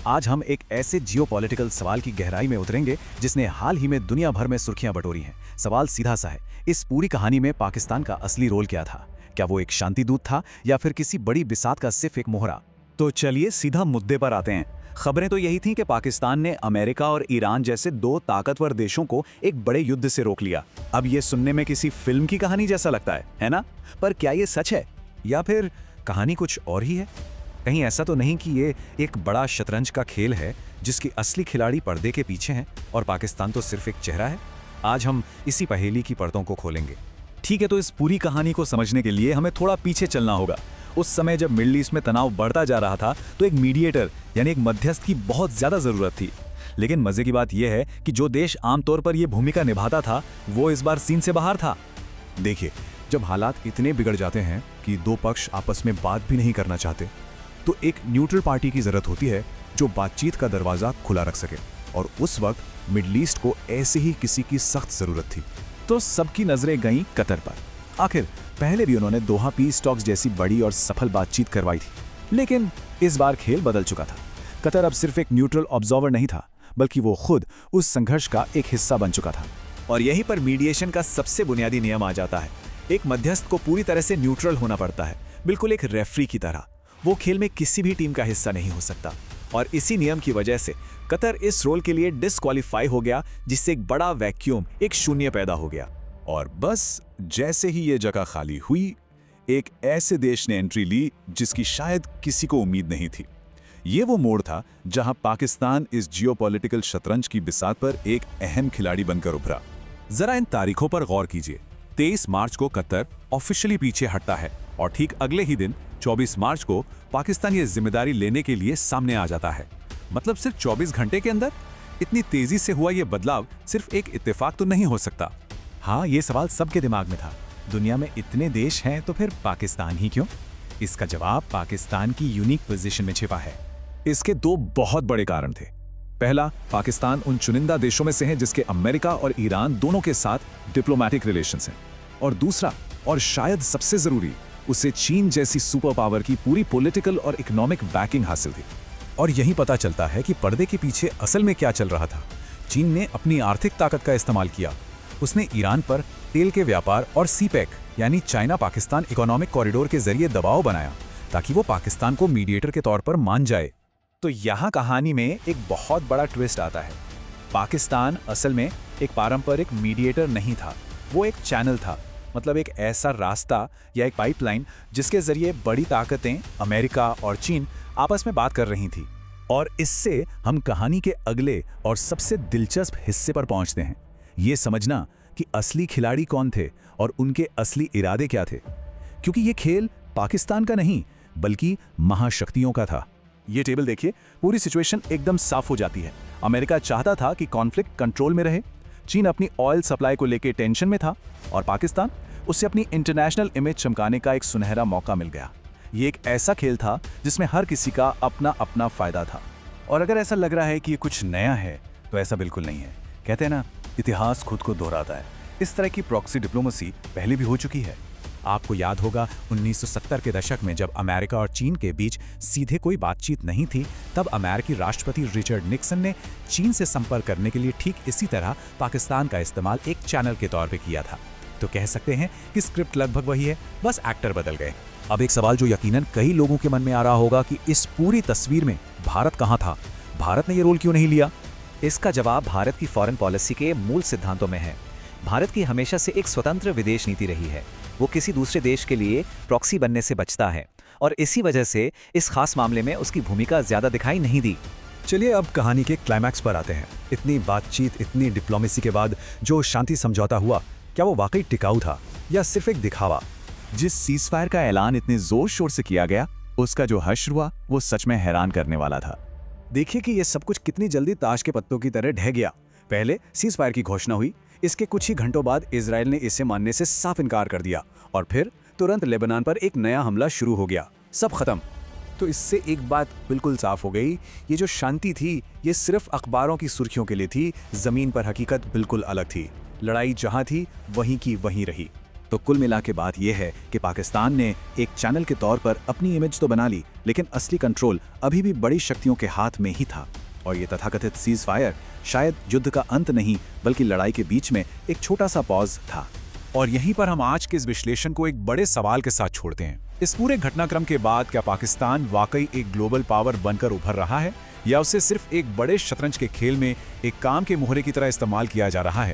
आज हम एक ऐसे जियोपॉलिटिकल सवाल की गहराई में उतरेंगे जिसने हाल ही में दुनिया भर में सुर्खियां बटोरी हैं। सवाल सीधा सा है, इस पूरी कहानी में पाकिस्तान का असली रोल क्या था? क्या वो एक शांति दूत था या फिर किसी बड़ी बिसात का सिर्फ एक मोहरा? तो चलिए सीधा मुद्दे पर आते हैं। खबरें तो यही थीं कि पाकिस्तान ने अमेरिका और ईरान जैसे दो ताकतवर देशों को एक बड़े युद्ध से रोक लिया। अब ये सुनने में किसी फिल्म की कहानी जैसा लगता है ना? पर क्या ये सच है या फिर कहानी कुछ और ही है? कहीं ऐसा तो नहीं कि ये एक बड़ा शतरंज का खेल है जिसकी असली खिलाड़ी पर्दे के पीछे हैं और पाकिस्तान तो सिर्फ एक चेहरा है? आज हम इसी पहेली की परतों को खोलेंगे। ठीक है, तो इस पूरी कहानी को समझने के लिए हमें थोड़ा पीछे चलना होगा। उस समय जब मिडिल ईस्ट में तनाव बढ़ता जा रहा था तो एक मीडिएटर यानी एक मध्यस्थ की बहुत ज्यादा जरूरत थी। लेकिन मजे की बात यह है कि जो देश आमतौर पर यह भूमिका निभाता था वो इस बार सीन से बाहर था। देखिए, जब हालात इतने बिगड़ जाते हैं कि दो पक्ष आपस में बात भी नहीं करना चाहते तो एक न्यूट्रल पार्टी की जरूरत होती है जो बातचीत का दरवाजा खुला रख सके, और उस वक्त मिडिल ईस्ट को ऐसे ही किसी की सख्त जरूरत थी। तो सबकी नजरें गईं कतर पर। आखिर पहले भी उन्होंने दोहा पीस टॉक्स जैसी बड़ी और सफल बातचीत करवाई थी, लेकिन इस बार खेल बदल चुका था। कतर अब सिर्फ एक न्यूट्रल ऑब्जर्वर नहीं था, बल्कि वो खुद उस संघर्ष का एक हिस्सा बन चुका था। और यहीं पर मीडिएशन का सबसे बुनियादी नियम आ जाता है। एक मध्यस्थ को पूरी तरह से न्यूट्रल होना पड़ता है, बिल्कुल एक रेफरी की तरह। वो खेल में किसी भी टीम का हिस्सा नहीं हो सकता, और इसी नियम की वजह से कतर इस रोल के लिए डिस्क्वालीफाई हो गया, जिससे एक बड़ा वैक्यूम, एक शून्य पैदा हो गया। और बस जैसे ही ये जगह खाली हुई, एक ऐसे देश ने एंट्री ली जिसकी शायद किसी को उम्मीद नहीं थी। ये वो मोड़ था जहां पाकिस्तान इस जियोपॉलिटिकल शतरंज की बिसात पर एक अहम खिलाड़ी बनकर उभरा। जरा इन तारीखों पर गौर कीजिए। 23 मार्च को कतर ऑफिशियली पीछे हटता है और ठीक अगले ही दिन 24 मार्च को पाकिस्तान ये जिम्मेदारी लेने के लिए सामने आ जाता है। मतलब सिर्फ 24 घंटे के अंदर इतनी तेजी से हुआ ये बदलाव सिर्फ एक इत्तेफाक तो नहीं हो सकता। हाँ, ये सवाल सबके दिमाग में था। दुनिया में इतने देश हैं तो फिर पाकिस्तान ही क्यों? इसका जवाब पाकिस्तान की यूनिक पोजीशन में छिपा है। इसके दो बहुत बड़े कारण थे। पहला, पाकिस्तान उन चुनिंदा देशों में से है जिसके अमेरिका और ईरान दोनों के साथ डिप्लोमैटिक रिलेशंस हैं। और दूसरा, और शायद सबसे जरूरी, उसे चीन जैसी सुपर पावर की पूरी पॉलिटिकल और इकोनॉमिक बैकिंग हासिल थी। और यही पता चलता है कि पर्दे के पीछे असल में क्या चल रहा था। चीन ने अपनी आर्थिक ताकत का इस्तेमाल किया। उसने ईरान पर तेल के व्यापार और सीपेक यानी चाइना पाकिस्तान इकोनॉमिक कॉरिडोर के जरिए दबाव बनाया ताकि वो पाकिस्तान को मीडिएटर के तौर पर मान जाए। तो यहाँ कहानी में एक बहुत बड़ा ट्विस्ट आता है। पाकिस्तान असल में एक पारंपरिक मीडिएटर नहीं था, वो एक चैनल था। मतलब एक ऐसा रास्ता या एक पाइपलाइन जिसके जरिए बड़ी ताकतें अमेरिका और चीन आपस में बात कर रही थी। और इससे हम कहानी के अगले और सबसे दिलचस्प हिस्से पर पहुंचते हैं, ये समझना कि असली खिलाड़ी कौन थे और उनके असली इरादे क्या थे। क्योंकि ये खेल पाकिस्तान का नहीं बल्कि महाशक्तियों का था। ये टेबल देखिए, पूरी सिचुएशन एकदम साफ हो जाती है। अमेरिका चाहता था कि कॉन्फ्लिक्ट कंट्रोल में रहे, चीन अपनी ऑयल सप्लाई को लेकर टेंशन में था, और पाकिस्तान, उससे अपनी इंटरनेशनल इमेज चमकाने का एक सुनहरा मौका मिल गया। ये एक ऐसा खेल था जिसमें हर किसी का अपना अपना फायदा था। और अगर ऐसा लग रहा है कि ये कुछ नया है तो ऐसा बिल्कुल नहीं है। कहते हैं ना, इतिहास खुद को दोहराता है। इस तरह की प्रॉक्सी डिप्लोमेसी पहले भी हो चुकी है। आपको याद होगा 1970 के दशक में जब अमेरिका और चीन के बीच सीधे कोई बातचीत नहीं थी, तब अमेरिकी राष्ट्रपति रिचर्ड निक्सन ने चीन से संपर्क करने के लिए ठीक इसी तरह पाकिस्तान का इस्तेमाल एक चैनल के तौर पर किया था। तो कह सकते हैं कि स्क्रिप्ट लगभग वही है, बस एक्टर बदल गए। अब एक सवाल जो यकीनन कई लोगों के मन में आ रहा होगा कि इस पूरी तस्वीर में भारत कहाँ था? भारत ने ये रोल क्यों नहीं लिया? इसका जवाब भारत की फॉरेन पॉलिसी के मूल सिद्धांतों में है। भारत की हमेशा से एक स्वतंत्र विदेश नीति रही है। वो किसी दूसरे देश के लिए प्रॉक्सी बनने से बचता है, और इसी वजह से इस खास मामले में उसकी भूमिका ज्यादा दिखाई नहीं दी। चलिए अब कहानी के क्लाइमैक्स पर आते हैं। इतनी बातचीत, इतनी डिप्लोमेसी के बाद जो शांति समझौता हुआ, क्या वो वाकई टिकाऊ था या सिर्फ एक दिखावा? जिस सीजफायर का ऐलान इतने जोर शोर से किया गया, उसका जो हश्र हुआ वो सच में हैरान करने वाला था। देखिए कि ये सब कुछ कितनी जल्दी ताश के पत्तों की तरह ढह गया। पहले सीजफायर की घोषणा हुई, इसके कुछ ही घंटों बाद इजराइल ने इसे मानने से साफ इनकार कर दिया, और फिर तुरंत लेबनान पर एक नया हमला शुरू हो गया। सब खत्म। तो इससे एक बात बिल्कुल साफ हो गई, ये जो शांति थी ये सिर्फ अखबारों की सुर्खियों के लिए थी। जमीन पर हकीकत बिल्कुल अलग थी। लड़ाई जहां थी वहीं की वहीं रही। तो कुल मिला के बात यह है कि पाकिस्तान ने एक चैनल के तौर पर अपनी इमेज तो बना ली, लेकिन असली कंट्रोल अभी भी बड़ी शक्तियों के हाथ में ही था। और ये तथाकथित सीज फायर शायद युद्ध का अंत नहीं, बल्कि लड़ाई के बीच में एक छोटा सा पॉज था। और यहीं पर हम आज के इस विश्लेषण को एक बड़े सवाल के साथ छोड़ते हैं। इस पूरे घटनाक्रम के बाद क्या पाकिस्तान वाकई एक ग्लोबल पावर बनकर उभर रहा है, या उसे सिर्फ एक बड़े शतरंज के खेल में एक काम के मोहरे की तरह इस्तेमाल किया जा रहा है?